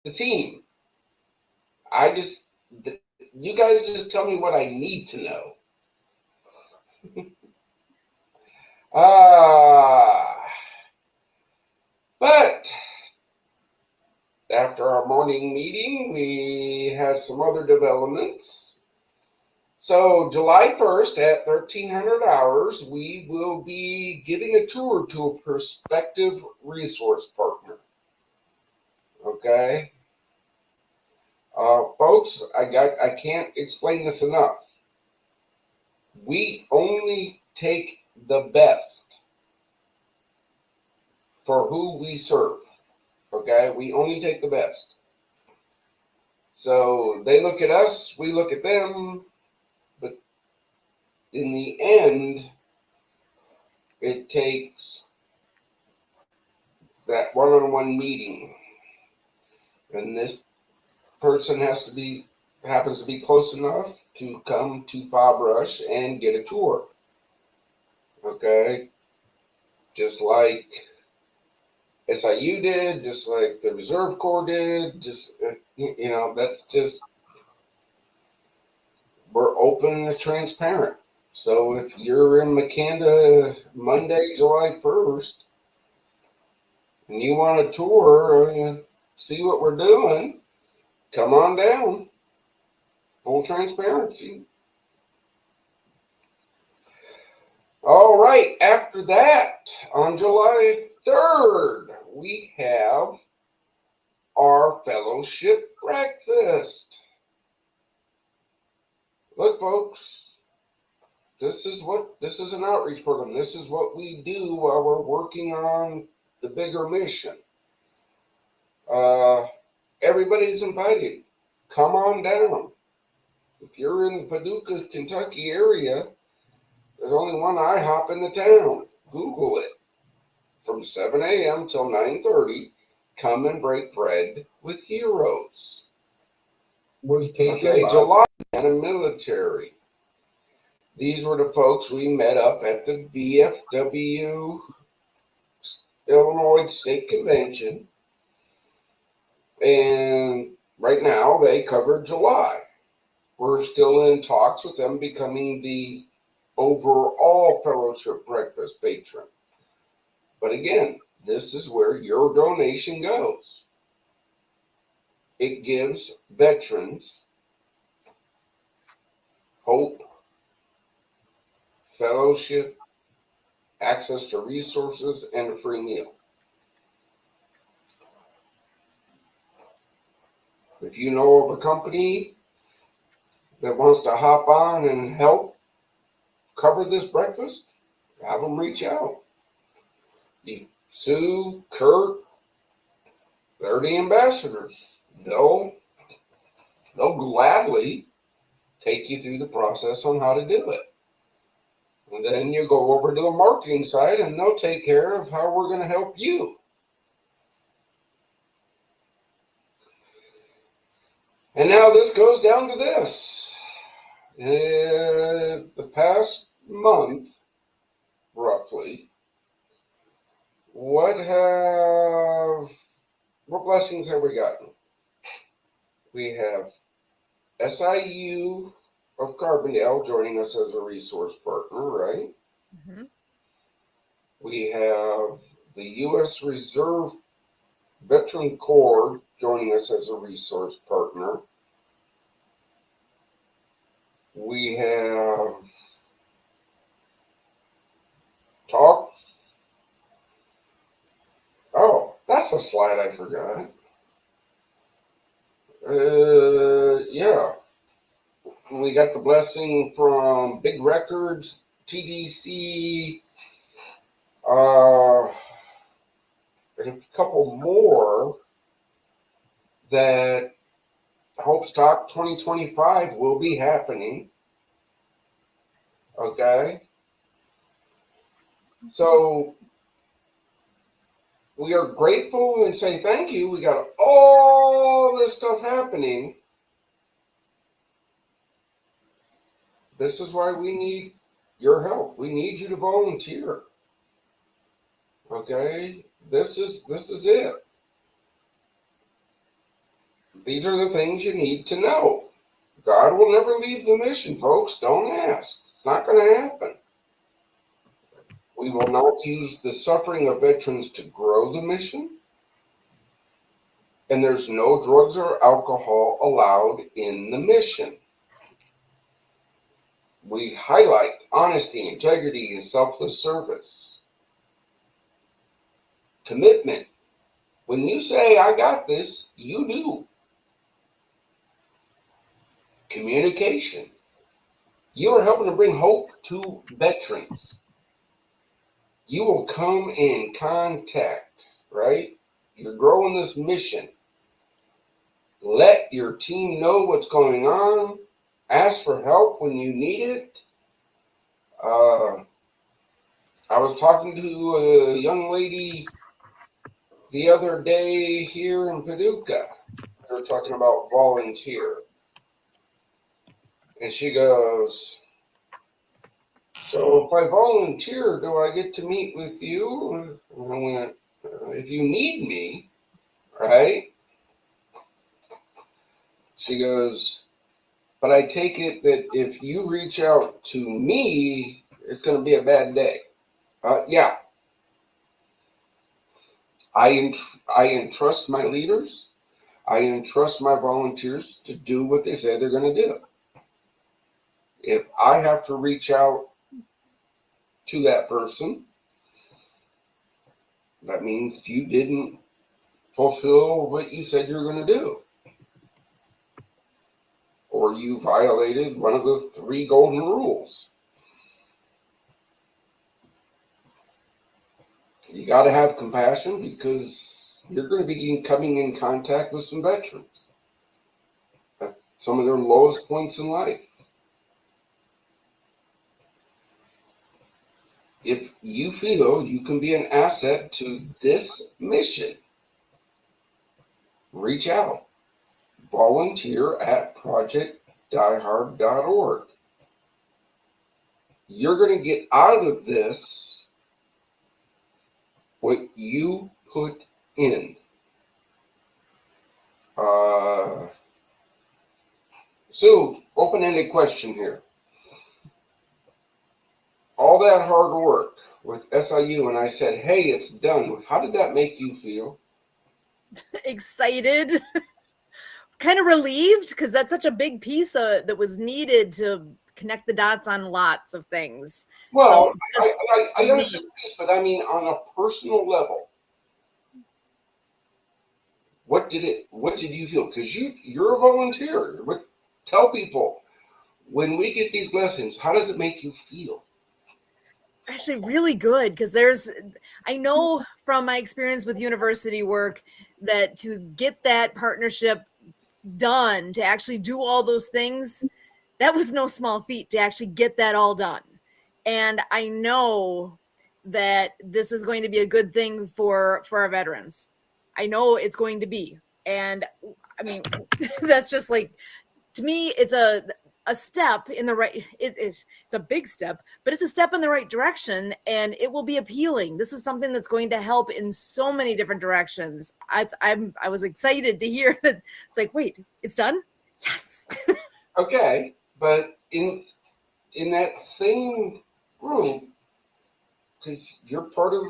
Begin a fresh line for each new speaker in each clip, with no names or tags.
the team. I just, you guys just tell me what I need to know. Ah, but after our morning meeting, we had some other developments. So July 1st at 1300 hours, we will be giving a tour to a prospective resource partner. Okay, folks, I can't explain this enough. We only take the best for who we serve. Okay, we only take the best. So they look at us, we look at them, but in the end, it takes that one-on-one meeting, and this person happens to be close enough to come to Fob Rush and get a tour. Okay, just like SIU did, just like the Reserve Corps did, that's just, we're open and transparent. So if you're in Makanda Monday, July 1st, and you want a tour, see what we're doing, come on down. Full transparency. All right, after that, on July 3rd, we have our fellowship breakfast. Look, folks, this is an outreach program. This is what we do while we're working on the bigger mission. Everybody's invited. Come on down. If you're in the Paducah, Kentucky area, there's only one IHOP in the town. Google it. From 7 a.m. till 9:30, come and break bread with heroes. Okay, July and a military. These were the folks we met up at the VFW Illinois State Convention. And right now they covered July. We're still in talks with them becoming the overall fellowship breakfast patron. But again, this is where your donation goes. It gives veterans hope, fellowship, access to resources, and a free meal. If you know of a company that wants to hop on and help cover this breakfast, have them reach out. Sue, Kurt, they're the ambassadors. They'll gladly take you through the process on how to do it. And then you go over to the marketing side and they'll take care of how we're going to help you. And now this goes down to this. The past month, roughly, what blessings have we gotten? We have SIU of Carbondale joining us as a resource partner, right? Mm-hmm. We have the U.S. Reserve Veteran Corps joining us as a resource partner. We have talks. Oh, that's a slide I forgot. Yeah. We got the blessing from Big Records, TDC, and a couple more that Hope's Talk 2025 will be happening. Okay. So we are grateful and say thank you. We got all this stuff happening. This is why we need your help. We need you to volunteer. Okay? This is it. These are the things you need to know. God will never leave the mission, folks. Don't ask. It's not going to happen. We will not use the suffering of veterans to grow the mission. And there's no drugs or alcohol allowed in the mission. We highlight honesty, integrity, and selfless service. Commitment. When you say, I got this, you do. Communication. You are helping to bring hope to veterans. You will come in contact, right? You're growing this mission. Let your team know what's going on. Ask for help when you need it. I was talking to a young lady the other day here in Paducah. We were talking about volunteer. And she goes, so if I volunteer, do I get to meet with you? And I went, if you need me, right? She goes, but I take it that if you reach out to me, it's going to be a bad day. Yeah. I entrust my leaders. I entrust my volunteers to do what they say they're going to do. If I have to reach out to that person, that means you didn't fulfill what you said you were going to do. Or you violated one of the 3 golden rules. You got to have compassion because you're going to be coming in contact with some veterans at some of their lowest points in life. If you feel you can be an asset to this mission, reach out. Volunteer at projectdiehard.org. You're going to get out of this what you put in. Sue, open-ended question here. All that hard work with SIU, and I said, hey, it's done. How did that make you feel?
Excited, kind of relieved, because that's such a big piece that was needed to connect the dots on lots of things.
Well, so I understand this, but I mean, on a personal level, what did you feel? Because you're a volunteer. Tell people, when we get these blessings, how does it make you feel?
Actually really good, because I know from my experience with university work that to get that partnership done, to actually do all those things, that was no small feat to actually get that all done. And I know that this is going to be a good thing for our veterans. I know it's going to be. And I mean, that's just like, to me, it's a step in the right, it's a big step, but it's a step in the right direction, and it will be appealing. This is something that's going to help in so many different directions. I was excited to hear that. It's like, wait, it's done? Yes.
Okay, but in that same group, because you're part of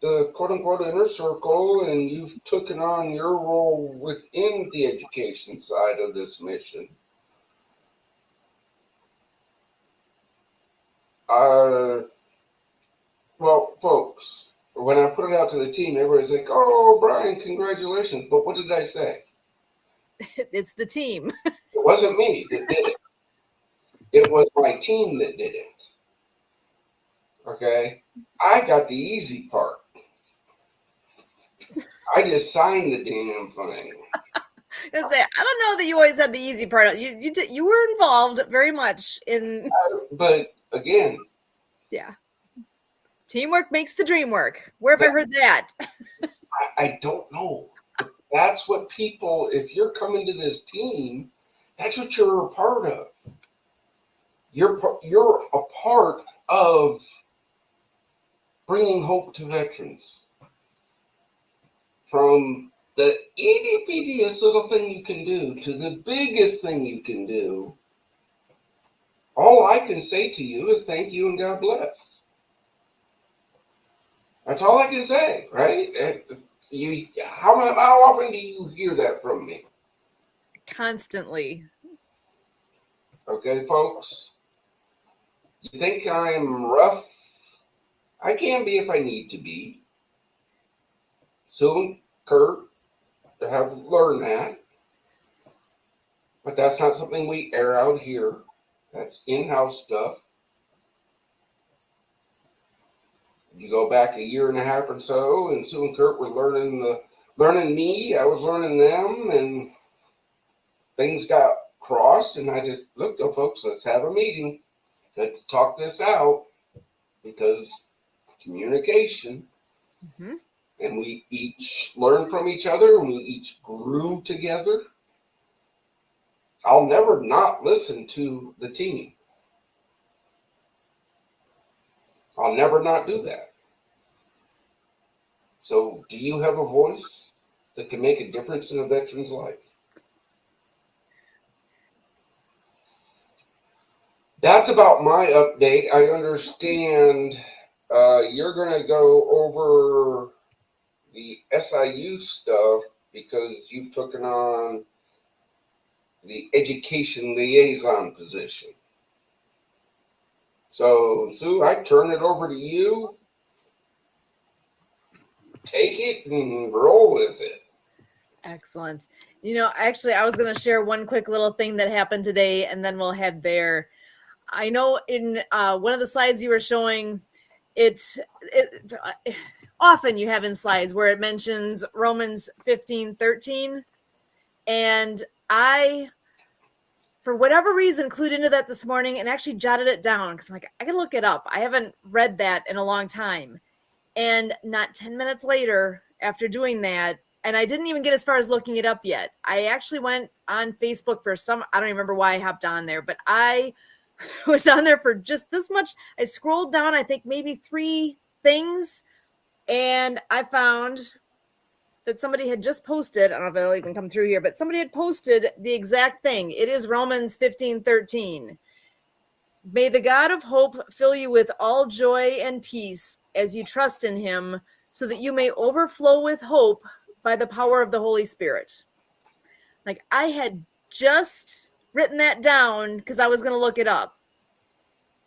the quote-unquote inner circle, and you've taken on your role within the education side of this mission. Well, folks, when I put it out to the team, everybody's like, oh, Brian, congratulations. But what did I say?
It's the team.
It wasn't me that did it. It was my team that did it. Okay? I got the easy part. I just signed the damn thing.
I say, I don't know that you always had the easy part. You were involved very much in.
But again,
yeah, teamwork makes the dream work. Where have I heard that?
I don't know. But that's what people. If you're coming to this team, that's what you're a part of. You're a part of bringing hope to veterans from the itty bittiest little thing you can do to the biggest thing you can do, all I can say to you is thank you and God bless. That's all I can say, right? How often do you hear that from me?
Constantly.
Okay, folks? You think I'm rough? I can be if I need to be. Sue and Kurt have learned that. But that's not something we air out here. That's in-house stuff. You go back a year and a half or so, and Sue and Kurt were learning me. I was learning them, and things got crossed. And I just look, go folks, let's have a meeting. Let's talk this out, because communication.
Mm-hmm.
And we each learned from each other, and we each grew together. I'll never not listen to the team. I'll never not do that. So, do you have a voice that can make a difference in a veteran's life? That's about my update. I understand you're going to go over the SIU stuff because you've taken on the education liaison position. So, Sue, I turn it over to you. Take it and roll with it.
Excellent. Actually, I was going to share one quick little thing that happened today, and then we'll head there. I know in one of the slides you were showing, it often you have in slides where it mentions Romans 15:13, and I, for whatever reason, clued into that this morning and actually jotted it down because I'm like, I can look it up. I haven't read that in a long time. And not 10 minutes later, after doing that, and I didn't even get as far as looking it up yet, I actually went on Facebook for I don't remember why I hopped on there, but I was on there for just this much. I scrolled down, I think maybe 3 things, and I found that somebody had just posted, I don't know if it'll even come through here, but somebody had posted the exact thing. It is Romans 15:13. May the God of hope fill you with all joy and peace as you trust in him, so that you may overflow with hope by the power of the Holy Spirit. Like, I had just written that down because I was going to look it up.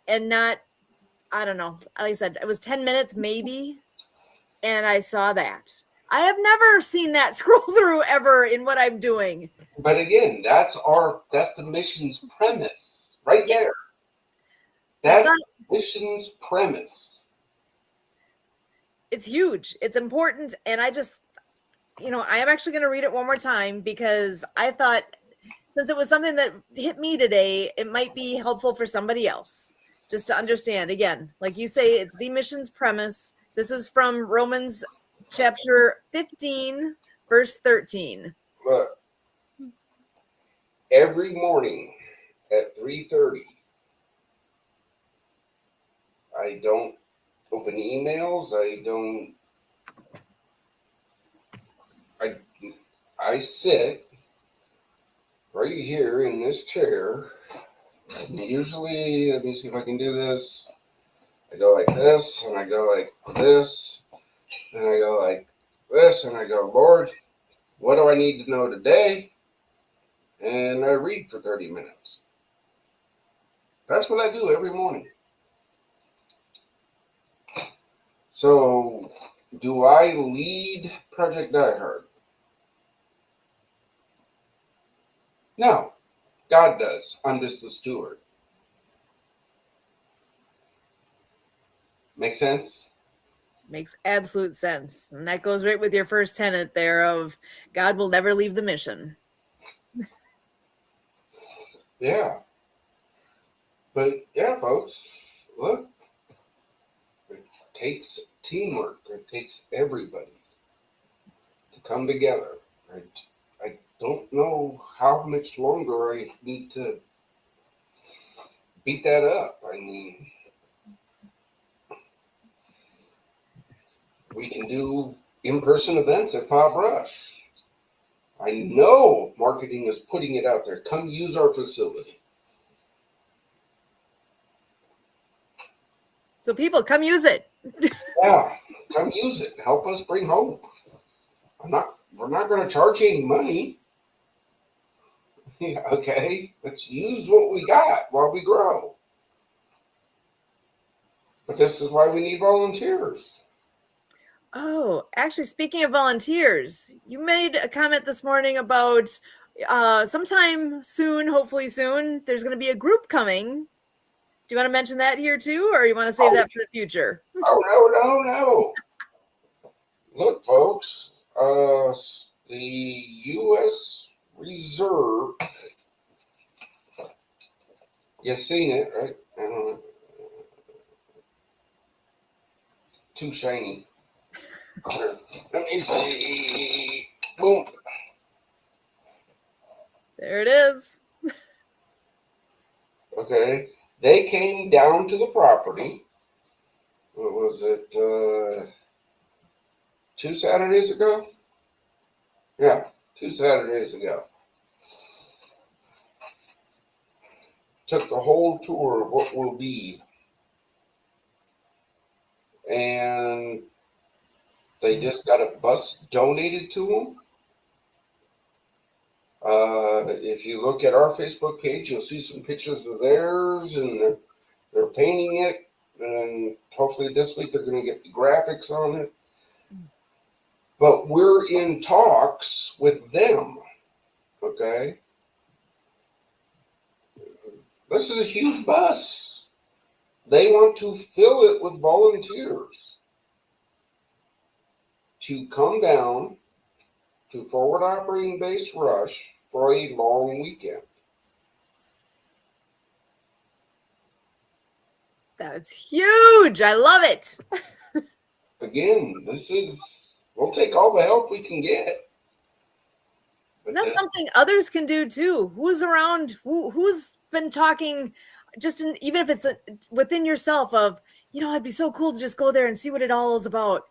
And I don't know, like I said, it was 10 minutes maybe, and I saw that. I have never seen that scroll through ever in what I'm doing.
But again, that's the mission's premise right there. That's the mission's premise.
It's huge. It's important. And I just, I am actually going to read it one more time because I thought, since it was something that hit me today, it might be helpful for somebody else just to understand. Again, like you say, it's the mission's premise. This is from Romans chapter 15, verse 13.
Look, every morning at 3:30, I don't open emails. I sit right here in this chair. And usually, let me see if I can do this. I go like this, and I go like this, and I go like this, and I go, Lord, what do I need to know today? And I read for 30 minutes. That's what I do every morning. So, do I lead Project Die Hard? No, God does. I'm just the steward. Make sense?
Makes absolute sense. And that goes right with your first tenet there of God will never leave the mission.
Yeah. But yeah, folks, look, it takes teamwork. It takes everybody to come together. I don't know how much longer I need to beat that up. I mean, we can do in-person events at Pop Rush. I know marketing is putting it out there. Come use our facility.
So people, come use it.
Yeah, come use it. Help us bring hope. We're not going to charge you any money. Yeah, okay, let's use what we got while we grow. But this is why we need volunteers.
Oh, actually, speaking of volunteers, you made a comment this morning about sometime soon, hopefully soon, there's going to be a group coming. Do you want to mention that here too, or you want to save that for the future?
Oh, no. Look, folks, the U.S. Reserve, you seen it, right? I don't know. Too shiny. Let me see. Boom.
There it is.
Okay. They came down to the property. What was it? 2 Saturdays ago? Yeah, 2 Saturdays ago. Took the whole tour of what will be. And they just got a bus donated to them. If you look at our Facebook page, you'll see some pictures of theirs, and they're painting it. And hopefully this week they're going to get the graphics on it. But we're in talks with them, okay? This is a huge bus. They want to fill it with volunteers to come down to Forward Operating Base Rush for a long weekend.
That's huge. I love it.
Again, we'll take all the help we can get.
And that's something others can do too. Who's around? Who's been talking? Even if it's within yourself of, it'd be so cool to just go there and see what it all is about.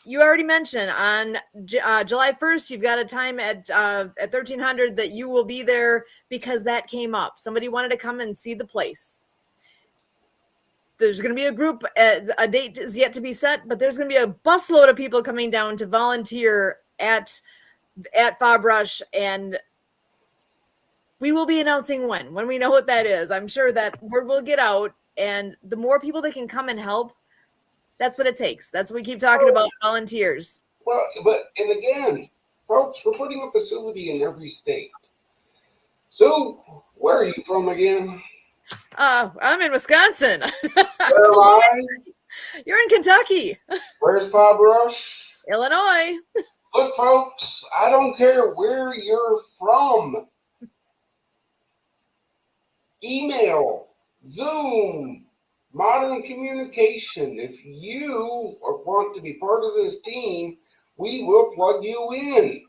You already mentioned on July 1st, you've got a time at 1300 that you will be there because that came up. Somebody wanted to come and see the place. There's going to be a group. A date is yet to be set, but there's going to be a busload of people coming down to volunteer at Fob Rush, and we will be announcing when we know what that is. I'm sure that word will get out, and the more people that can come and help, that's what it takes. That's what we keep talking about, volunteers.
Well, and again, folks, we're putting a facility in every state. So, where are you from again?
I'm in Wisconsin.
Where am I?
You're in Kentucky.
Where's Fob Rush?
Illinois.
Look, folks, I don't care where you're from. Email, Zoom, modern communication. If you want to be part of this team, we will plug you in.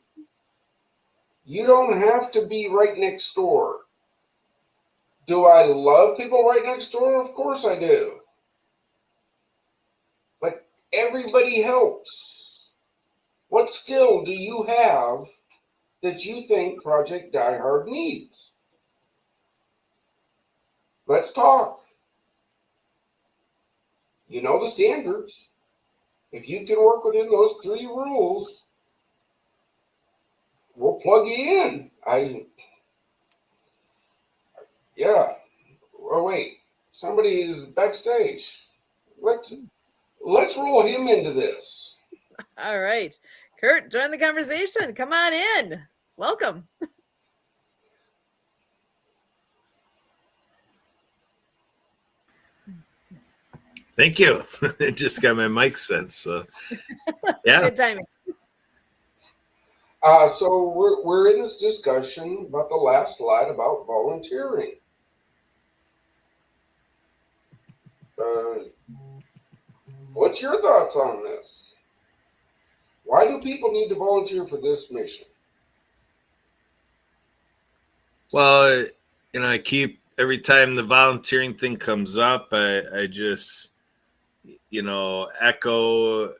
You don't have to be right next door. Do I love people right next door? Of course I do. But everybody helps. What skill do you have that you think Project Die Hard needs? Let's talk. You know the standards. If you can work within those 3 rules, we'll plug you in. Yeah. Oh, wait. Somebody is backstage. Let's roll him into this.
All right. Kurt, join the conversation. Come on in. Welcome.
Thank you. Just got my mic set, so yeah.
Good timing.
So we're in this discussion about the last slide about volunteering. What's your thoughts on this? Why do people need to volunteer for this mission?
Well, I keep every time the volunteering thing comes up, I just, echo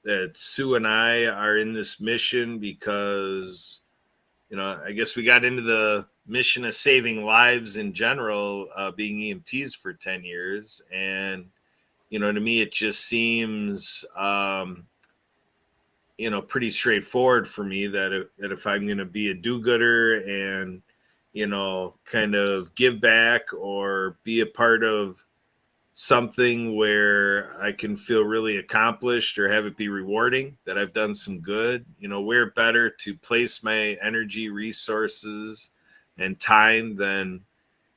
that Sue and I are in this mission because, I guess we got into the mission of saving lives in general, being EMTs for 10 years. And, to me, it just seems, pretty straightforward for me that if I'm going to be a do-gooder and, kind of give back or be a part of something where I can feel really accomplished or have it be rewarding, that I've done some good, where better to place my energy, resources, and time than,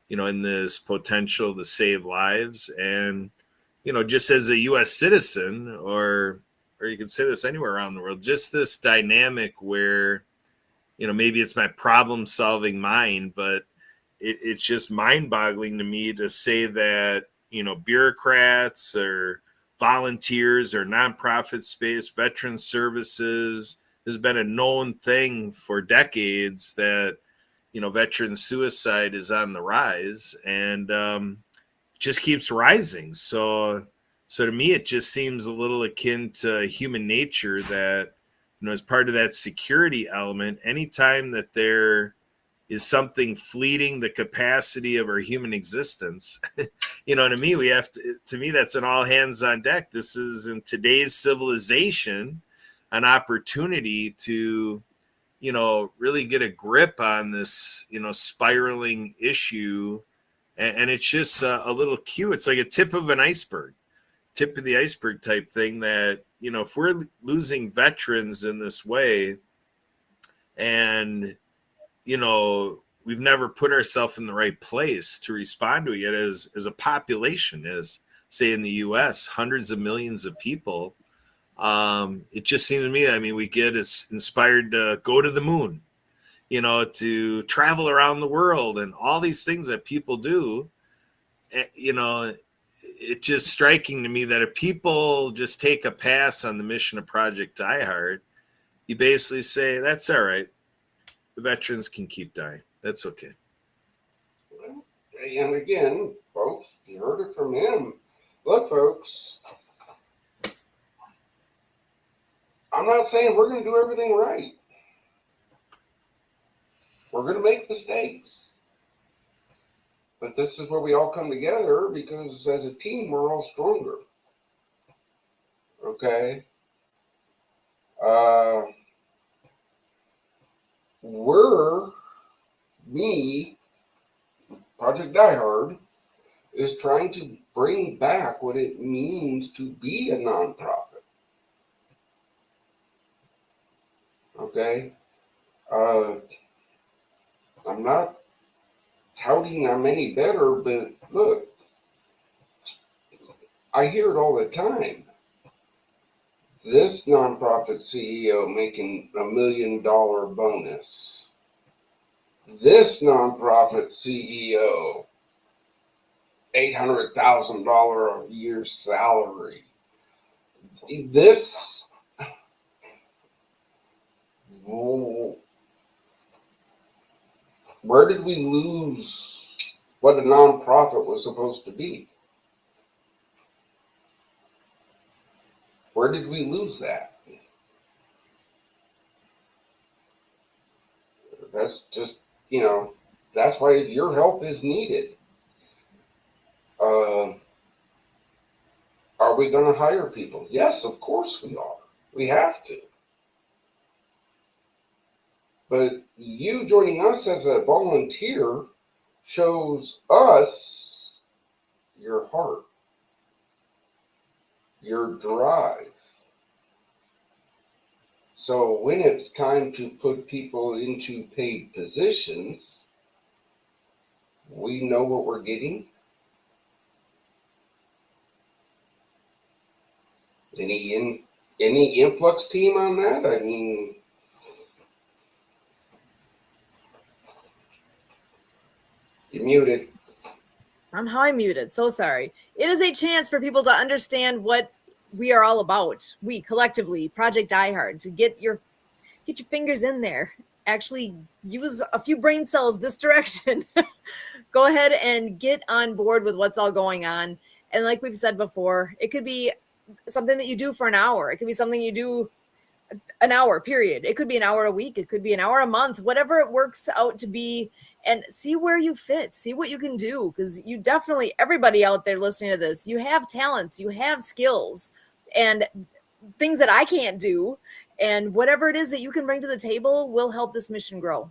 in this potential to save lives. And, just as a US citizen, or you can say this anywhere around the world, just this dynamic where, maybe it's my problem solving mind, but it's just mind boggling to me to say that, bureaucrats or volunteers or nonprofit space, veteran services has been a known thing for decades that, veteran suicide is on the rise, and just keeps rising. So to me, it just seems a little akin to human nature that, as part of that security element, anytime that there is something fleeting the capacity of our human existence, to me, that's an all hands on deck. This is, in today's civilization, an opportunity to, really get a grip on this, spiraling issue. And it's just a little cue. It's like a tip of the iceberg type thing that, if we're losing veterans in this way, and, we've never put ourselves in the right place to respond to it yet as a population, as say in the US, hundreds of millions of people. It just seems to me, we get as inspired to go to the moon, to travel around the world and all these things that people do. It's just striking to me that if people just take a pass on the mission of Project Die Hard, you basically say, that's all right. The veterans can keep dying. That's okay.
Well, and again, folks, you heard it from him. Look, folks, I'm not saying we're going to do everything right. We're going to make mistakes. But this is where we all come together, because as a team, we're all stronger. Okay? Project Die Hard, is trying to bring back what it means to be a nonprofit. Okay? I'm not touting I'm any better, but look, I hear it all the time. This nonprofit CEO making $1 million bonus. This nonprofit CEO, $800,000 a year salary. This, where did we lose what a nonprofit was supposed to be? Where did we lose that? That's just, that's why your help is needed. Are we going to hire people? Yes, of course we are. We have to. But you joining us as a volunteer shows us your heart, your drive. So when it's time to put people into paid positions, we know what we're getting. Any influx team on that? I mean, you're muted.
Somehow I muted. So sorry. It is a chance for people to understand what we are all about. We collectively, Project Die Hard, to get your fingers in there. Actually use a few brain cells this direction. Go ahead and get on board with what's all going on. And like we've said before, it could be something that you do for an hour. It could be something you do an hour, period. It could be an hour a week. It could be an hour a month, whatever it works out to be, and see where you fit, see what you can do. Because you definitely, everybody out there listening to this, you have talents, you have skills and things that I can't do. And whatever it is that you can bring to the table will help this mission grow.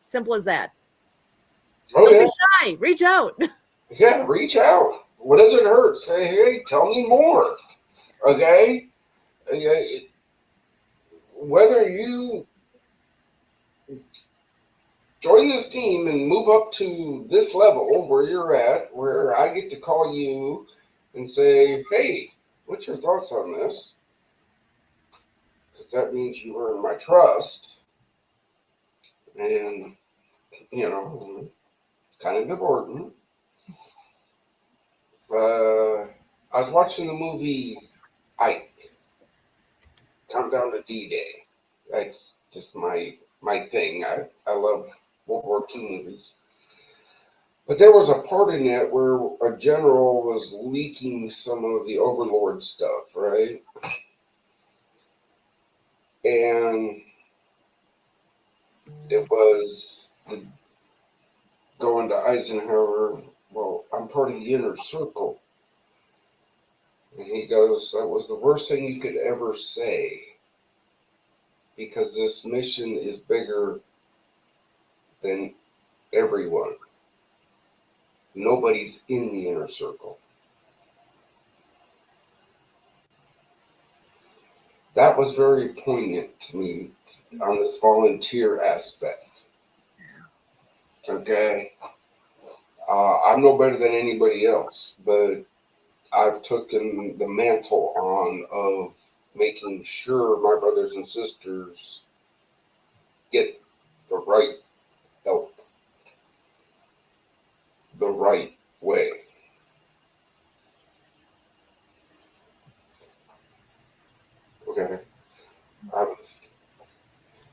Simple as that.
Oh,
Don't be shy. Reach out.
Yeah, reach out. What does it hurt? Say, hey, tell me more. Okay? Whether you join this team and move up to this level where you're at, where I get to call you and say, hey, what's your thoughts on this? Because that means you earn my trust. And, you know, kind of important. I was watching the movie Ike, Countdown to D-Day. That's just my thing. I love World War II movies. But there was a part in it where a general was leaking some of the Overlord stuff, right? And it was going to Eisenhower, well, I'm part of the inner circle. And he goes, that was the worst thing you could ever say, because this mission is bigger than everyone. Nobody's in the inner circle. That was very poignant to me on this volunteer aspect. Okay? I'm no better than anybody else, but I've taken the mantle on of making sure my brothers and sisters get the right help the right way. Okay.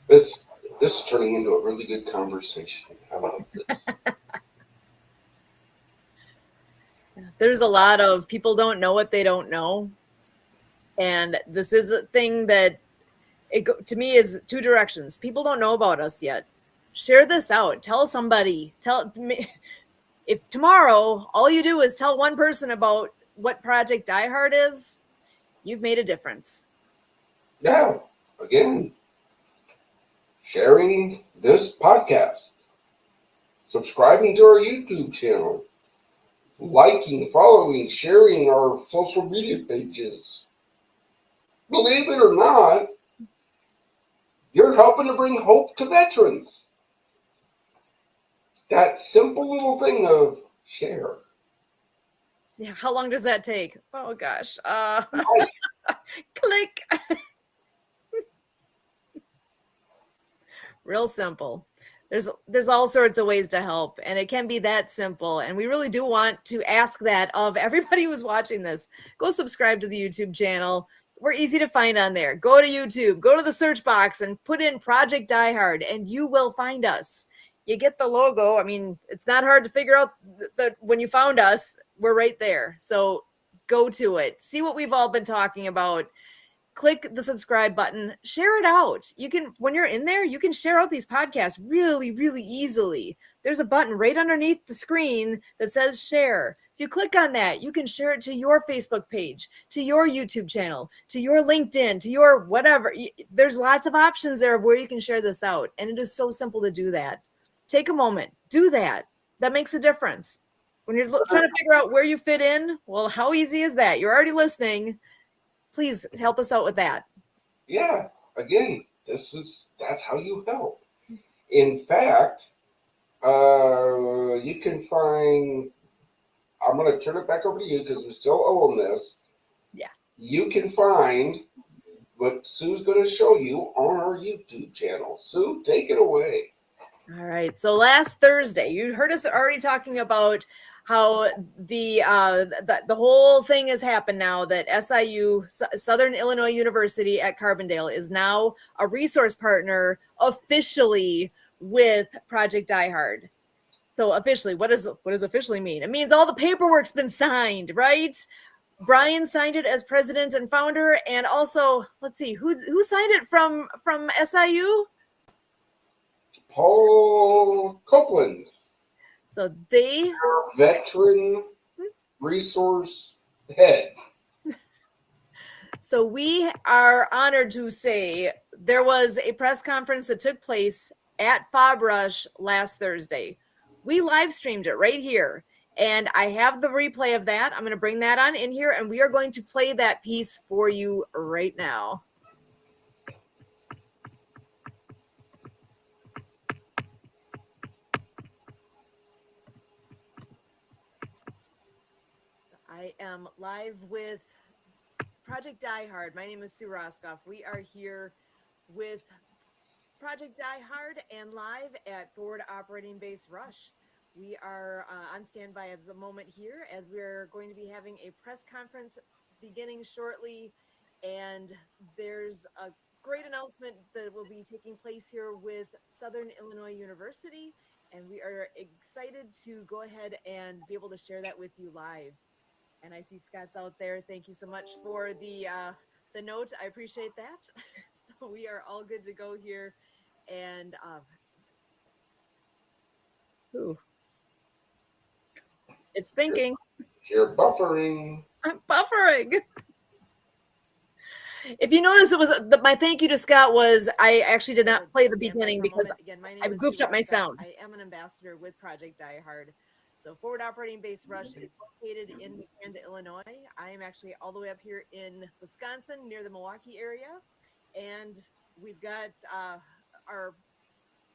This is turning into a really good conversation. I love this.
There's a lot of people don't know what they don't know. And this is a thing that to me is two directions. People don't know about us yet. Share this out. Tell somebody. Tell me. If tomorrow all you do is tell one person about what Project Die Hard is, you've made a difference.
Yeah. Again, sharing this podcast, subscribing to our YouTube channel, liking, following, sharing our social media pages. Believe it or not, you're helping to bring hope to veterans. That simple little thing of share.
Yeah, how long does that take? Oh gosh. Click. Real simple. There's all sorts of ways to help, and it can be that simple. And we really do want to ask that of everybody who's watching this. Go subscribe to the YouTube channel. We're easy to find on there. Go to YouTube, go to the search box and put in Project Die Hard, and you will find us. You get the logo. I mean, it's not hard to figure out that when you found us, we're right there. So go to it. See what we've all been talking about. Click the subscribe button, share it out. You can, when you're in there, you can share out these podcasts really, really easily. There's a button right underneath the screen that says share. If you click on that, you can share it to your Facebook page, to your YouTube channel, to your LinkedIn, to your whatever. There's lots of options there of where you can share this out. And it is so simple to do that. Take a moment, do that. That makes a difference. When you're trying to figure out where you fit in, well, how easy is that? You're already listening. Please help us out with that.
Yeah, again, that's how you help. In fact, you can find, I'm going to turn it back over to you because we still own this.
Yeah.
You can find what Sue's going to show you on our YouTube channel. Sue, take it away.
All right. So last Thursday, you heard us already talking about how the whole thing has happened now that SIU, Southern Illinois University at Carbondale, is now a resource partner officially with Project Die Hard. So officially, what does officially mean? It means all the paperwork's been signed, right? Brian signed it as president and founder, and also, let's see, who signed it from SIU?
Paul Copeland,
So they
veteran resource head.
So we are honored to say there was a press conference that took place at FobRush last Thursday. We live streamed it right here, and I have the replay of that. I'm going to bring that on in here, and we are going to play that piece for you right now. So I am live with Project Die Hard. My name is Sue Roskoff. We are here with Project Die Hard and live at Forward Operating Base Rush. We are on standby at the moment here as we're going to be having a press conference beginning shortly. And there's a great announcement that will be taking place here with Southern Illinois University. And we are excited to go ahead and be able to share that with you live. And I see Scott's out there. Thank you so much for the note. I appreciate that. So we are all good to go here. And it's thinking.
You're buffering.
I'm buffering. If you notice, it was my thank you to Scott was I actually did not play the beginning because I've goofed up my sound. I am an ambassador with Project Die Hard. So Forward Operating Base Rush is located in Miranda, Illinois. I am actually all the way up here in Wisconsin near the Milwaukee area. And we've got our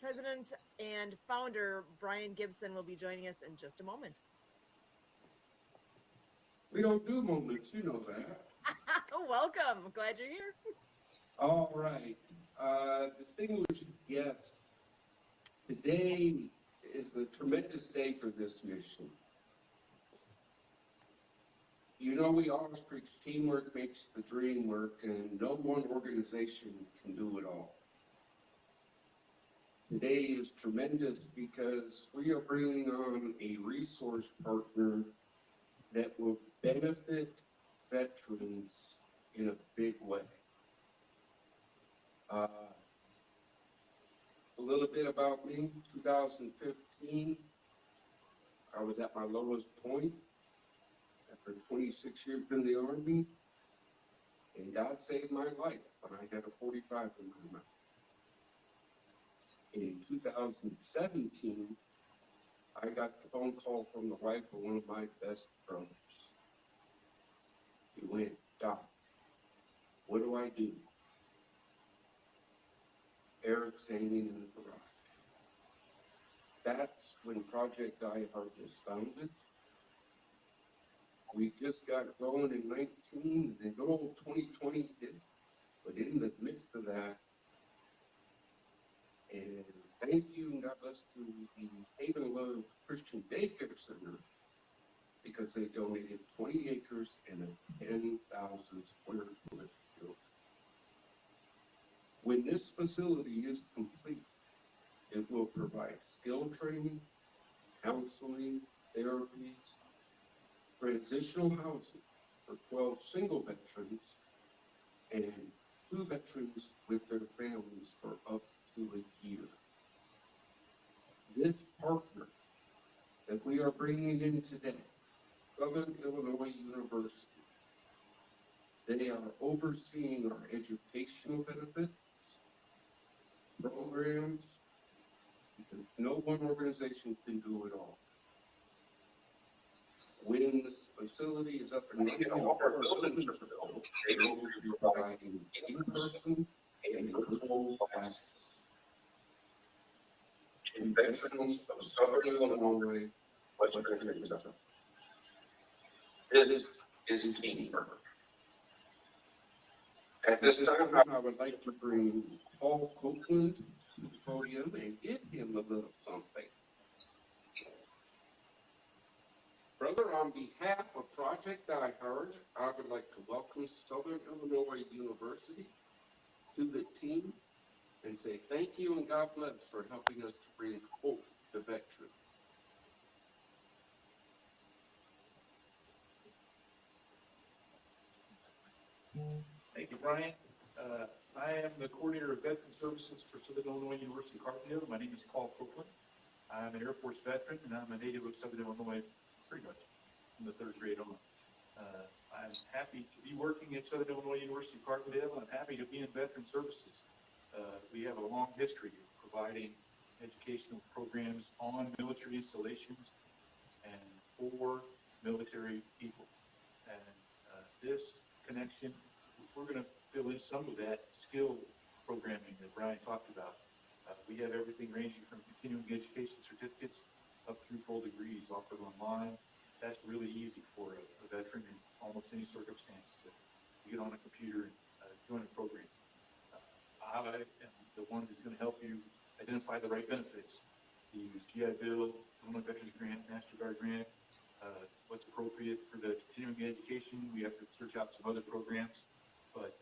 president and founder, Brian Gibson, will be joining us in just a moment.
We don't do moments, you know that.
Welcome. I'm glad you're here.
All right. Distinguished guests, today is a tremendous day for this mission. You know, we always preach teamwork makes the dream work, and no one organization can do it all. Today is tremendous because we are bringing on a resource partner that will benefit veterans in a big way. A little bit about me, 2015, I was at my lowest point after 26 years in the Army, and God saved my life when I had a 45 in my mouth. In 2017, I got the phone call from the wife of one of my best brothers. He went, "Doc, what do I do?" Eric's hanging in the garage. That's when Project Die Hard was founded. We just got going in 19, and good old 2020 hit. But in the midst of that, and thank you and God bless to the Haven Love Christian Daycare Center, because they donated 20 acres and a 10,000 square foot building. When this facility is complete, it will provide skill training, counseling, therapies, transitional housing for 12 single veterans and 2 veterans with their families for up to a year. This partner that we are bringing in today, Southern Illinois University, they are overseeing our educational benefits, programs, because no one organization can do it all. When this facility is up and running, all our buildings are built, they will be providing in-person and virtual classes. In veterans of Southern Illinois, Western Kentucky. This is teamwork. At this time, I would like to bring Paul Copeland to the podium and give him a little something. Brother, on behalf of Project Die Hard, I would like to welcome Southern Illinois University to the team and say thank you and God bless for helping us to bring hope to veterans.
Brian. I am the coordinator of veteran services for Southern Illinois University Carbondale. My name is Paul Copeland. I'm an Air Force veteran, and I'm a native of Southern Illinois, pretty much from the third grade on. I'm happy to be working at Southern Illinois University Carbondale. I'm happy to be in veteran services. We have a long history of providing educational programs on military installations and for military people. And this connection, we're going to fill in some of that skill programming that Brian talked about. We have everything ranging from continuing education certificates up through full degrees offered online. That's really easy for a veteran in almost any circumstance to get on a computer and join a program. I am the one who's going to help you identify the right benefits. You use GI Bill, Illinois Veterans Grant, MasterCard Grant, what's appropriate for the continuing education. We have to search out some other programs, but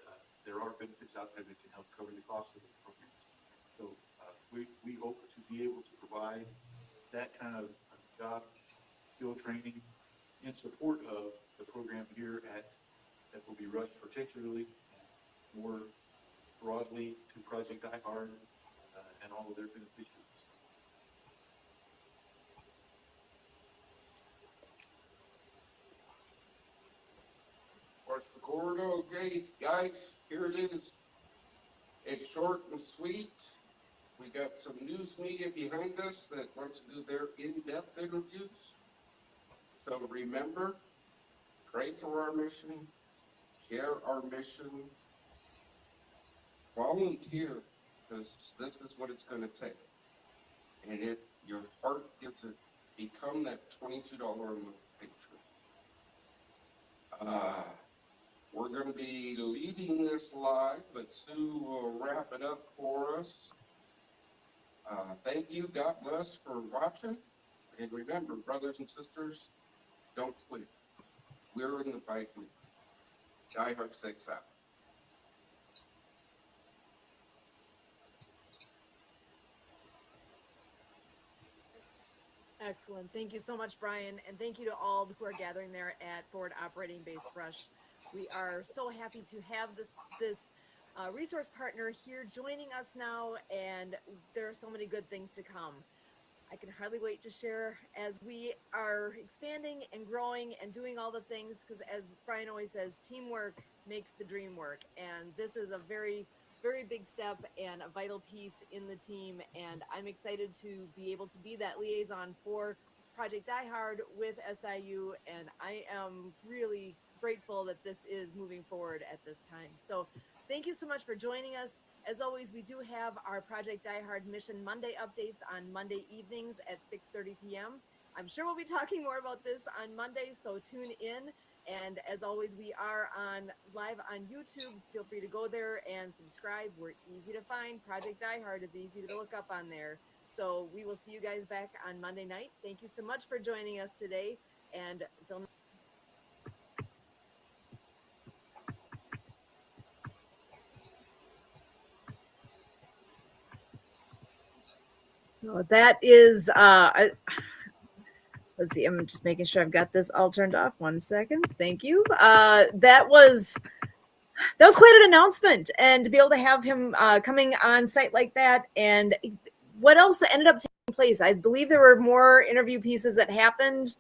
there are benefits out there that can help cover the cost of those programs. So we hope to be able to provide that kind of job skill training in support of the program here that will be rushed particularly and more broadly to Project Die Hard and all of their beneficiaries.
What's the corridor? Okay, guys, here it is. It's short and sweet. We got some news media behind us that want to do their in-depth interviews. So remember, pray for our mission, share our mission, volunteer, because this is what it's going to take. And if your heart gets to become that $22 a month patron. We're going to be leaving this live, but Sue will wrap it up for us. Thank you, God bless, for watching. And remember, brothers and sisters, don't quit. We're in the fight with you. Die Hard 6 out.
Excellent. Thank you so much, Brian. And thank you to all who are gathering there at Forward Operating Base Rush. We are so happy to have this resource partner here joining us now, and there are so many good things to come. I can hardly wait to share as we are expanding and growing and doing all the things, because as Brian always says, teamwork makes the dream work. And this is a very, very big step and a vital piece in the team. And I'm excited to be able to be that liaison for Project Die Hard with SIU. And I am really grateful that this is moving forward at this time. So thank you so much for joining us. As always, we do have our Project Die Hard Mission Monday updates on Monday evenings at 6:30 p.m. I'm sure we'll be talking more about this on Monday, so tune in. And as always, we are live on YouTube. Feel free to go there and subscribe. We're easy to find. Project Die Hard is easy to look up on there. So we will see you guys back on Monday night. Thank you so much for joining us today. And until so that is let's see, I'm just making sure I've got this all turned off. 1 second. Thank you. That was quite an announcement, and to be able to have him coming on site like that. And what else ended up taking place? I believe there were more interview pieces that happened.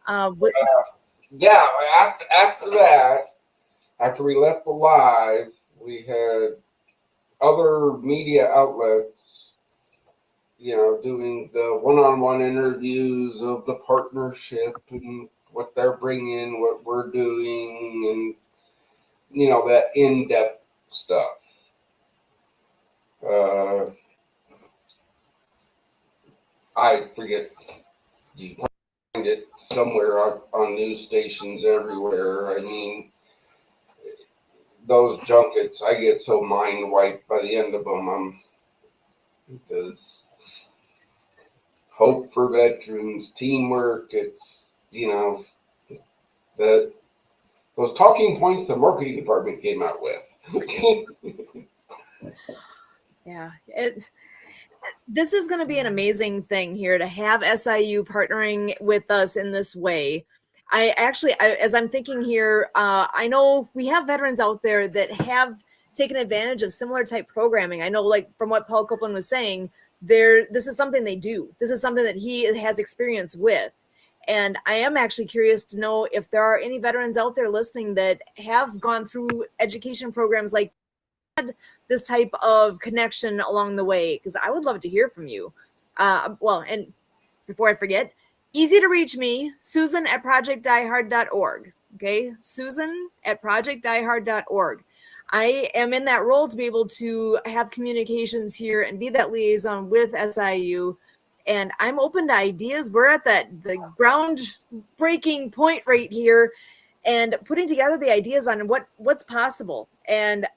Yeah, after that, after we left the live, we had other media outlets, doing the one-on-one interviews of the partnership and what they're bringing, what we're doing, and, that in-depth stuff. I forget, you find it somewhere on news stations everywhere. I mean, those junkets, I get so mind wiped by the end of them. Because hope for veterans, teamwork, it's, those talking points the marketing department came out with.
Yeah, this is going to be an amazing thing here to have SIU partnering with us in this way. As I'm thinking here, I know we have veterans out there that have taken advantage of similar type programming. I know, like from what Paul Copeland was saying, this is something they do. This is something that he has experience with. And I am actually curious to know if there are any veterans out there listening that have gone through education programs like this type of connection along the way, because I would love to hear from you. And before I forget, easy to reach me, Susan at projectdiehard.org. Okay, Susan at projectdiehard.org. I am in that role to be able to have communications here and be that liaison with SIU. And I'm open to ideas. We're at the groundbreaking point right here, and putting together the ideas on what's possible. And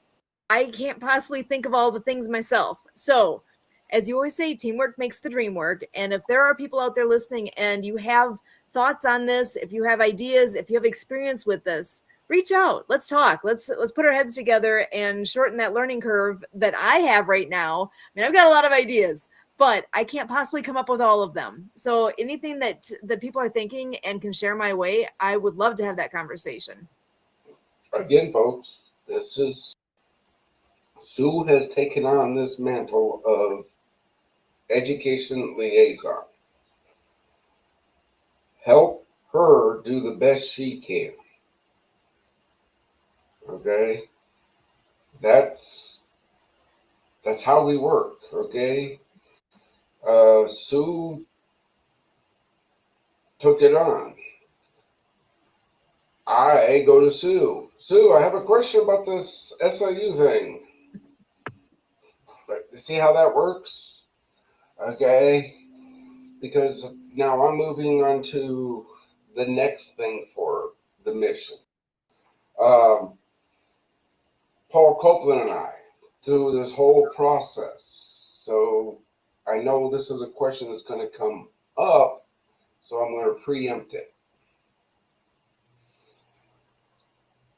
I can't possibly think of all the things myself. So, as you always say, teamwork makes the dream work. And if there are people out there listening and you have thoughts on this, if you have ideas, if you have experience with this, reach out. Let's talk. Let's put our heads together and shorten that learning curve that I have right now. I mean, I've got a lot of ideas, but I can't possibly come up with all of them. So anything that people are thinking and can share my way, I would love to have that conversation.
Again, folks, Sue has taken on this mantle of education liaison. Help her do the best she can. Okay? That's how we work, okay? Sue took it on. I go to Sue. Sue, I have a question about this SIU thing. But see how that works? Okay? Because now I'm moving on to the next thing for the mission. Paul Copeland and I, through this whole process. So I know this is a question that's going to come up, so I'm going to preempt it.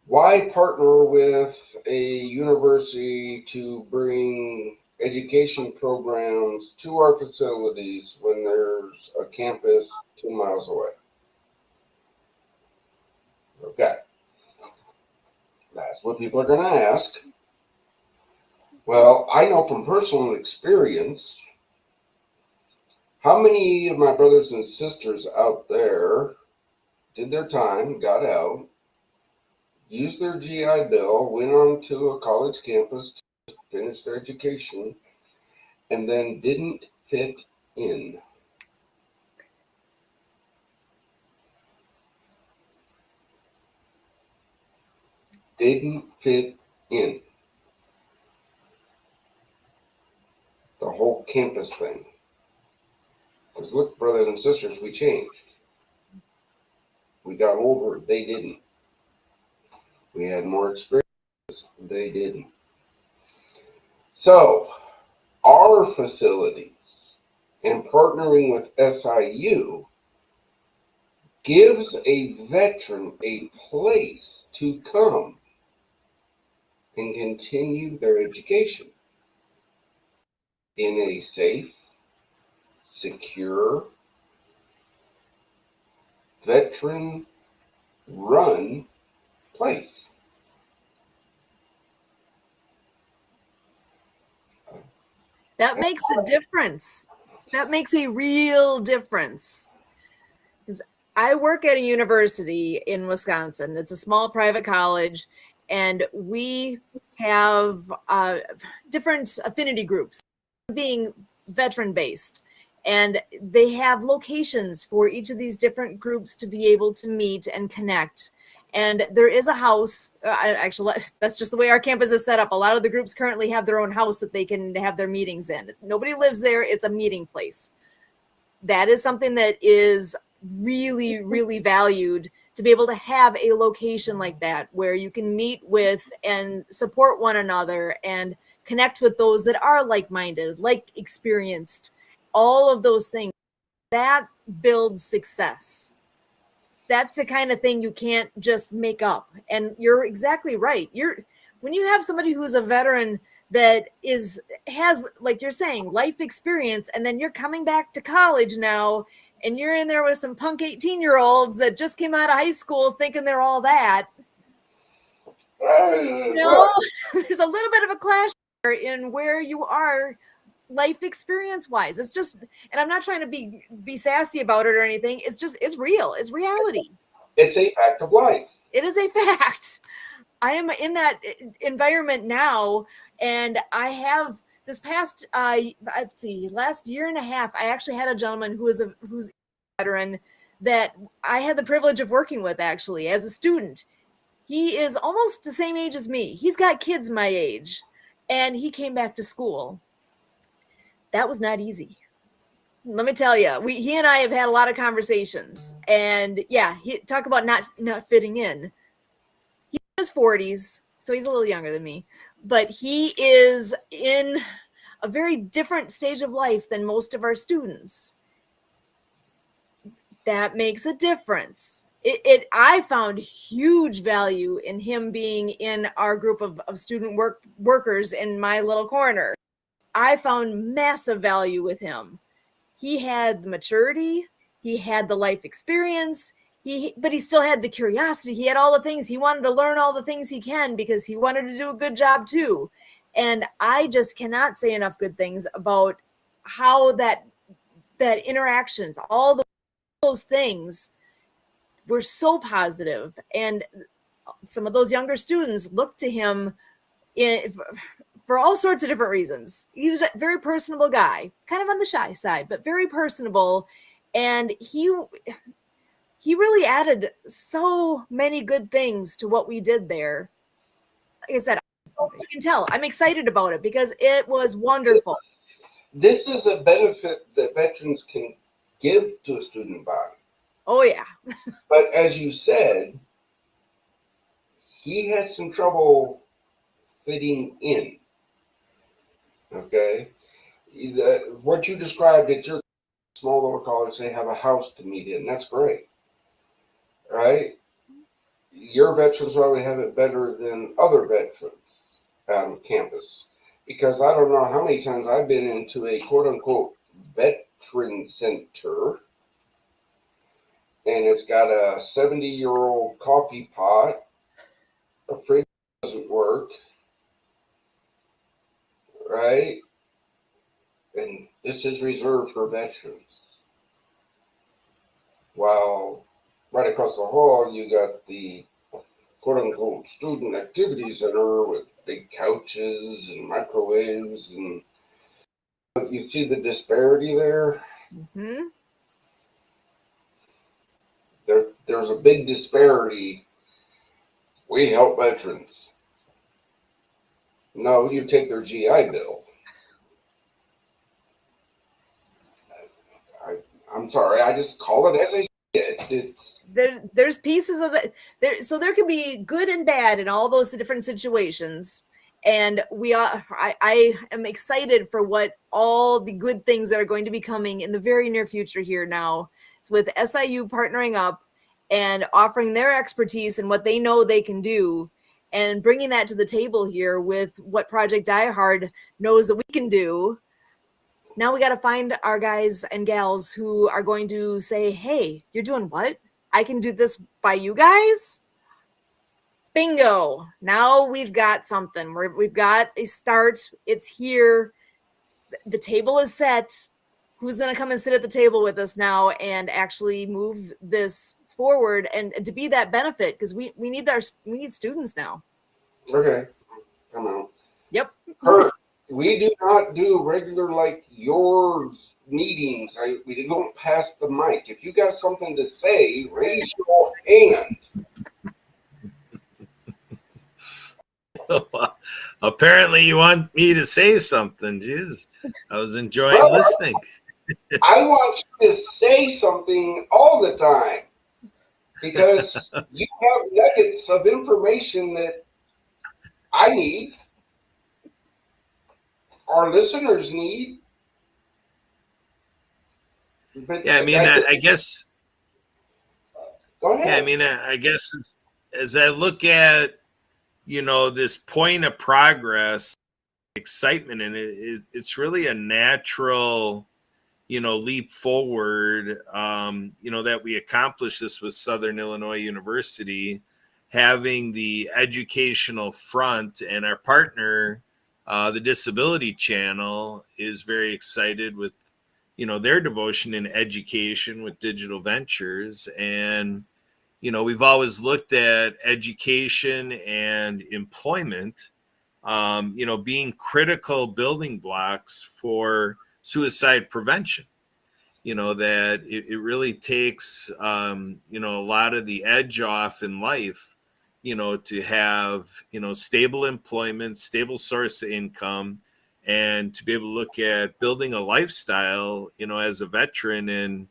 Why partner with a university to bring education programs to our facilities when there's a campus 2 miles away? Okay. That's what people are going to ask. Well, I know from personal experience, how many of my brothers and sisters out there did their time, got out, used their GI Bill, went on to a college campus to finish their education, and then didn't fit in? Didn't fit in. The whole campus thing. Because look, brothers and sisters, we changed. We got older, they didn't. We had more experience, they didn't. So, our facilities and partnering with SIU gives a veteran a place to come and continue their education in a safe, secure, veteran-run place.
That makes a difference. That makes a real difference. Because I work at a university in Wisconsin. It's a small private college, and we have different affinity groups being veteran-based. And they have locations for each of these different groups to be able to meet and connect. And there is a house. Actually, that's just the way our campus is set up. A lot of the groups currently have their own house that they can have their meetings in. Nobody lives there. It's a meeting place. That is something that is really, really valued, to be able to have a location like that where you can meet with and support one another and connect with those that are like-minded, like experienced, all of those things. That builds success. That's the kind of thing you can't just make up. And you're exactly right. When you have somebody who's a veteran that has, like you're saying, life experience, and then you're coming back to college now, and you're in there with some punk 18-year-olds that just came out of high school thinking they're all that. No, there's a little bit of a clash in where you are life experience wise. It's just, and I'm not trying to be sassy about it or anything. It's just, it's real. It's reality.
It's a fact of life.
It is a fact. I am in that environment now, and I have this past let's see, last year and a half, I actually had a gentleman who's a veteran that I had the privilege of working with actually as a student. He is almost the same age as me. He's got kids my age, and he came back to school. That was not easy. Let me tell you, he and I have had a lot of conversations, and yeah, talk about not fitting in. He's in his 40s, so he's a little younger than me, but he is in a very different stage of life than most of our students. That makes a difference. I found huge value in him being in our group of student workers in my little corner. I found massive value with him. He had the maturity, he had the life experience, but he still had the curiosity. He had all the things. He wanted to learn all the things he can because he wanted to do a good job too. And I just cannot say enough good things about how that interactions, all those things were so positive. And some of those younger students looked to him for all sorts of different reasons. He was a very personable guy, kind of on the shy side, but very personable. And he really added so many good things to what we did there. Like I said, you can tell I'm excited about it because it was wonderful.
This is a benefit that veterans can give to a student body.
Oh, yeah.
But as you said, he had some trouble fitting in. Okay? What you described at your small little college, they have a house to meet in. That's great. Right? Your veterans probably have it better than other veterans on campus. Because I don't know how many times I've been into a quote-unquote veteran center, and it's got a 70-year-old coffee pot, a fridge doesn't work, right? And this is reserved for veterans. While right across the hall, you got the quote-unquote student activity center with big couches and microwaves, and you see the disparity there.
Mm-hmm.
There's a big disparity. We help veterans. No, you take their GI Bill. I'm sorry, I just call it as I see it.
There's pieces of it there, so there can be good and bad in all those different situations. And I am excited for what all the good things that are going to be coming in the very near future here now. It's with SIU partnering up and offering their expertise and what they know they can do, and bringing that to the table here with what Project Die Hard knows that we can do. Now we got to find our guys and gals who are going to say, hey, you're doing what? I can do this by you guys? Bingo. Now we've got something. We've got a start. It's here. The table is set. Who's going to come and sit at the table with us now and actually move this forward and to be that benefit? Because we need students now.
Okay, come on.
Yep.
Kurt, we do not do regular like your meetings. We don't pass the mic. If you got something to say, raise your hand.
Apparently you want me to say something. Jeez, I was enjoying listening.
I want you to say something all the time because you have nuggets of information that I need, our listeners need. But
yeah, I mean, I guess.
Go ahead.
Yeah, I mean, I guess as I look at, this point of progress, excitement in it, it's really a natural, leap forward, that we accomplished this with Southern Illinois University, having the educational front, and our partner, the Disability Channel, is very excited with, their devotion in education with digital ventures. And, we've always looked at education and employment, being critical building blocks for suicide prevention. That it really takes, a lot of the edge off in life, to have, stable employment, stable source of income, and to be able to look at building a lifestyle, as a veteran, and,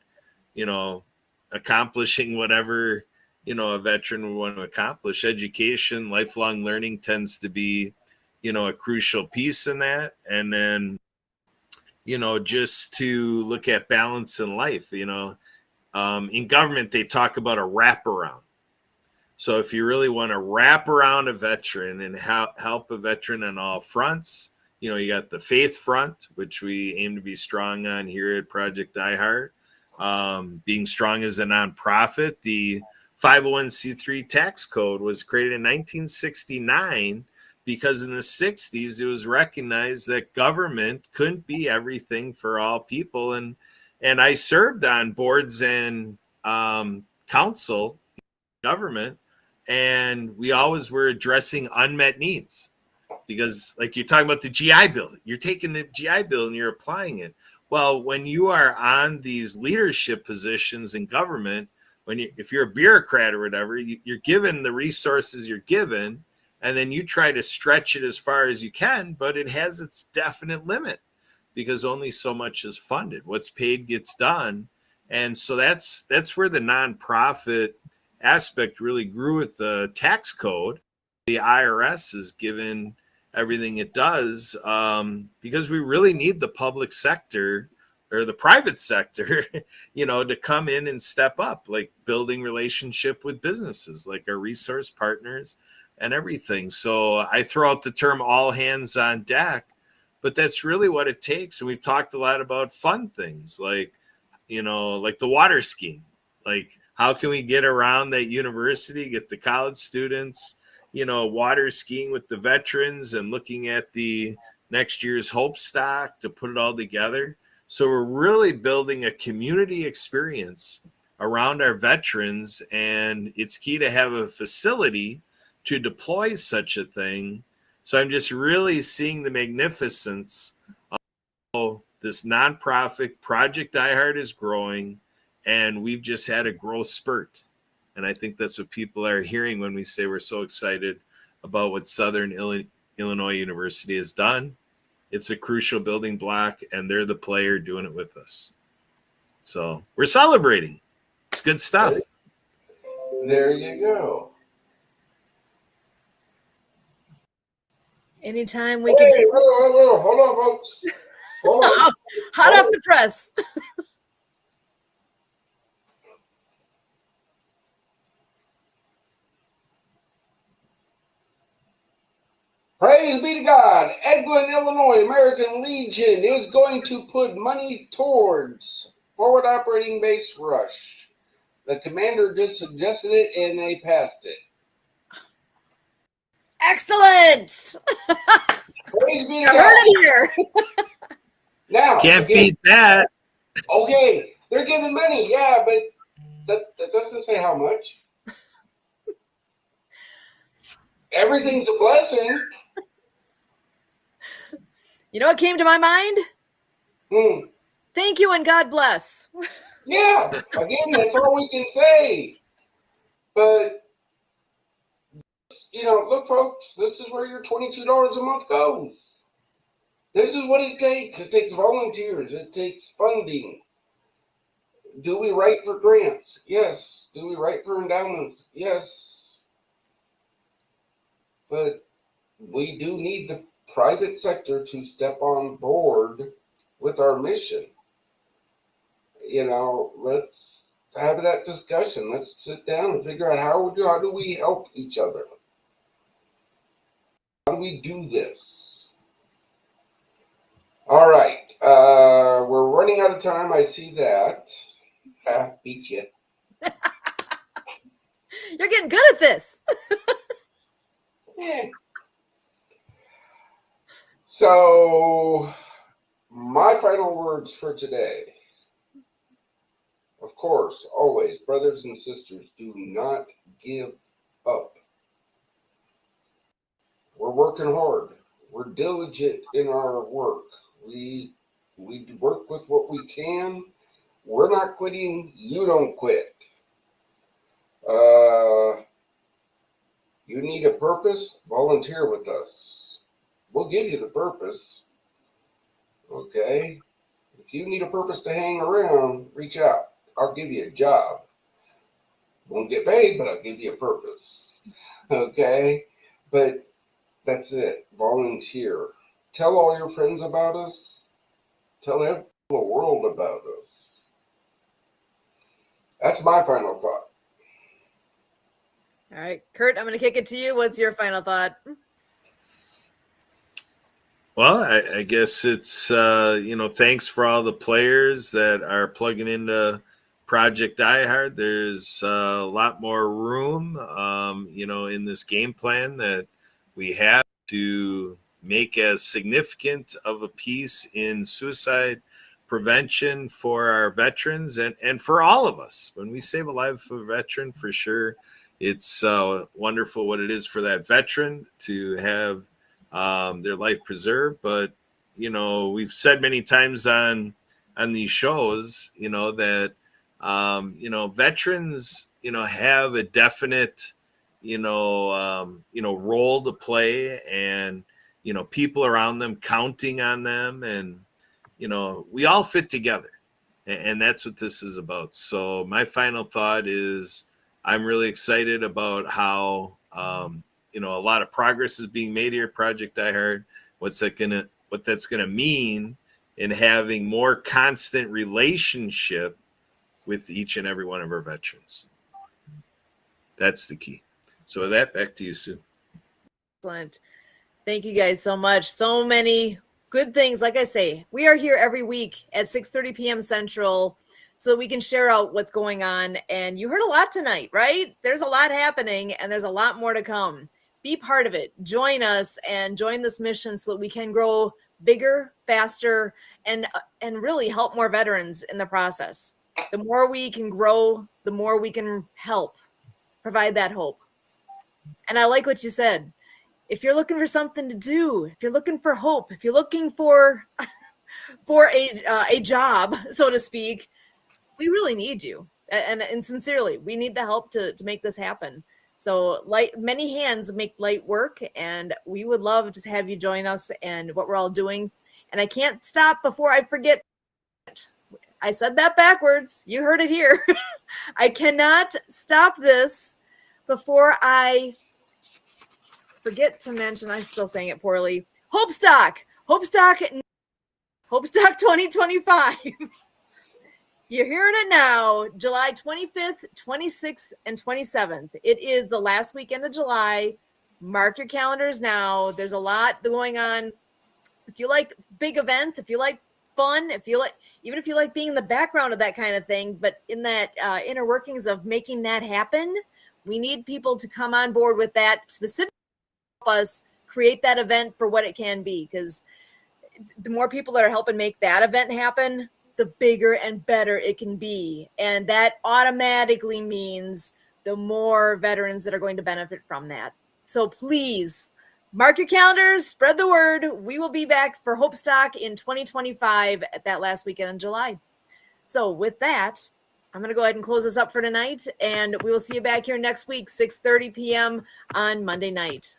accomplishing whatever, a veteran would want to accomplish. Education, lifelong learning tends to be, a crucial piece in that. And then, just to look at balance in life, in government, they talk about a wraparound. So if you really want to wrap around a veteran and help a veteran on all fronts, you got the faith front, which we aim to be strong on here at Project iHeart. Being strong as a nonprofit, the 501c3 tax code was created in 1969 because in the 60s it was recognized that government couldn't be everything for all people. And I served on boards and council government, and we always were addressing unmet needs, because like you're talking about the GI Bill, you're taking the GI Bill and you're applying it. Well, when you are on these leadership positions in government, if you're a bureaucrat or whatever, you're given the resources you're given, and then you try to stretch it as far as you can, but it has its definite limit because only so much is funded. What's paid gets done. And so that's where the nonprofit aspect really grew with the tax code. The IRS is given everything it does because we really need the public sector or the private sector, to come in and step up, like building relationship with businesses, like our resource partners and everything. So I throw out the term all hands on deck, but that's really what it takes. And we've talked a lot about fun things like, like the water skiing. Like, how can we get around that university, get the college students, water skiing with the veterans and looking at the next year's Hope Stock to put it all together. So we're really building a community experience around our veterans, and it's key to have a facility to deploy such a thing. So I'm just really seeing the magnificence of how this nonprofit Project iHeart is growing, and we've just had a growth spurt. And I think that's what people are hearing when we say we're so excited about what Southern Illinois University has done. It's a crucial building block, and they're the player doing it with us. So we're celebrating. It's good stuff.
There you go.
Anytime we can take
Hold on, folks. Hold on.
hot off the press.
Praise be to God. Eglin, Illinois American Legion is going to put money towards Forward Operating Base Rush. The commander just suggested it, and they passed it.
Excellent.
Praise be to
I
God.
heard it here.
Now,
Can't
again,
beat that.
Okay, they're giving money, yeah, but that doesn't say how much. Everything's a blessing.
You know what came to my mind? Thank you and God bless.
Yeah, again, that's all we can say. But, look, folks, this is where your $22 a month goes. This is what it takes. It takes volunteers. It takes funding. Do we write for grants? Yes. Do we write for endowments? Yes. But we do need the private sector to step on board with our mission. Let's have that discussion. Let's sit down and figure out how do we help each other? How do we do this? All right. We're running out of time. I see that. Beat you.
You're getting good at this.
Yeah. So, my final words for today. Of course, always, brothers and sisters, do not give up. We're working hard. We're diligent in our work. We work with what we can. We're not quitting. You don't quit. You need a purpose? Volunteer with us. We'll give you the purpose. Okay? If you need a purpose to hang around, reach out. I'll give you a job. Won't get paid, but I'll give you a purpose. Okay? But that's it. Volunteer. Tell all your friends about us. Tell the world about us. That's my final thought.
All right, Kurt, I'm going to kick it to you. What's your final thought?
Well, I guess it's, thanks for all the players that are plugging into Project Die Hard. There's a lot more room, in this game plan that we have to make as significant of a piece in suicide prevention for our veterans and for all of us. When we save a life of a veteran, for sure, it's wonderful what it is for that veteran to have their life preserved. But, we've said many times on these shows, that, veterans, have a definite, role to play, and, people around them counting on them, and, we all fit together, and that's what this is about. So my final thought is I'm really excited about how, a lot of progress is being made here at Project Die Hard. What that's gonna mean in having more constant relationship with each and every one of our veterans. That's the key. So with that, back to you, Sue.
Excellent. Thank you guys so much. So many good things. Like I say, we are here every week at 6:30 p.m. Central so that we can share out what's going on. And you heard a lot tonight, right? There's a lot happening and there's a lot more to come. Be part of it. Join us and join this mission so that we can grow bigger, faster, and really help more veterans in the process. The more we can grow, the more we can help provide that hope. And I like what you said. If you're looking for something to do, if you're looking for hope, if you're looking for a job, so to speak, we really need you. And sincerely, we need the help to make this happen. So many hands make light work, and we would love to have you join us and what we're all doing. And I can't stop before I forget. I said that backwards. You heard it here. I cannot stop this before I forget to mention, I'm still saying it poorly, Hopestock 2025. You're hearing it now, July 25th, 26th, and 27th. It is the last weekend of July. Mark your calendars now. There's a lot going on. If you like big events, if you like fun, even if you like being in the background of that kind of thing, but in that inner workings of making that happen, we need people to come on board with that, specifically help us create that event for what it can be. Because the more people that are helping make that event happen, the bigger and better it can be. And that automatically means the more veterans that are going to benefit from that. So please mark your calendars, spread the word. We will be back for Hopestock in 2025 at that last weekend in July. So with that, I'm going to go ahead and close this up for tonight, and we will see you back here next week, 6:30 p.m. on Monday night.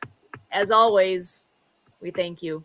As always, we thank you.